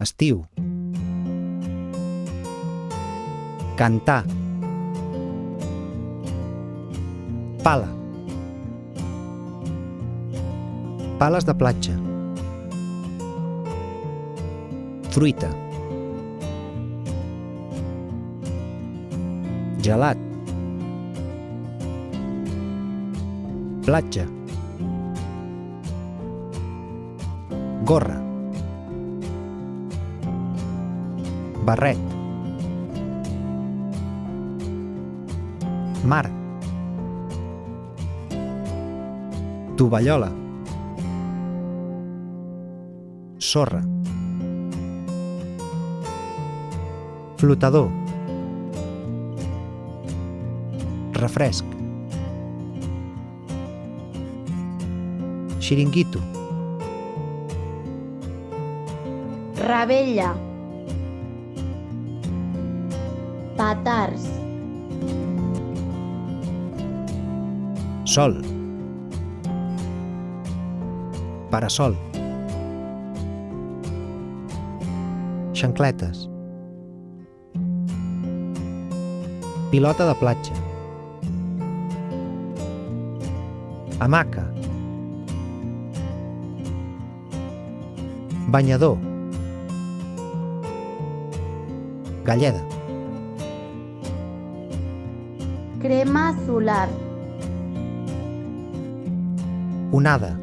estiu, cantar, pala, pales de platja, fruita, gelat, platja, gorra, barret, mar, tovallola, sorra, flotador, refresc, xiringuito, Ravella, petards, sol, parasol, xancletes, pilota de platja, hamaca, banyador, galleda, crema solar, onada,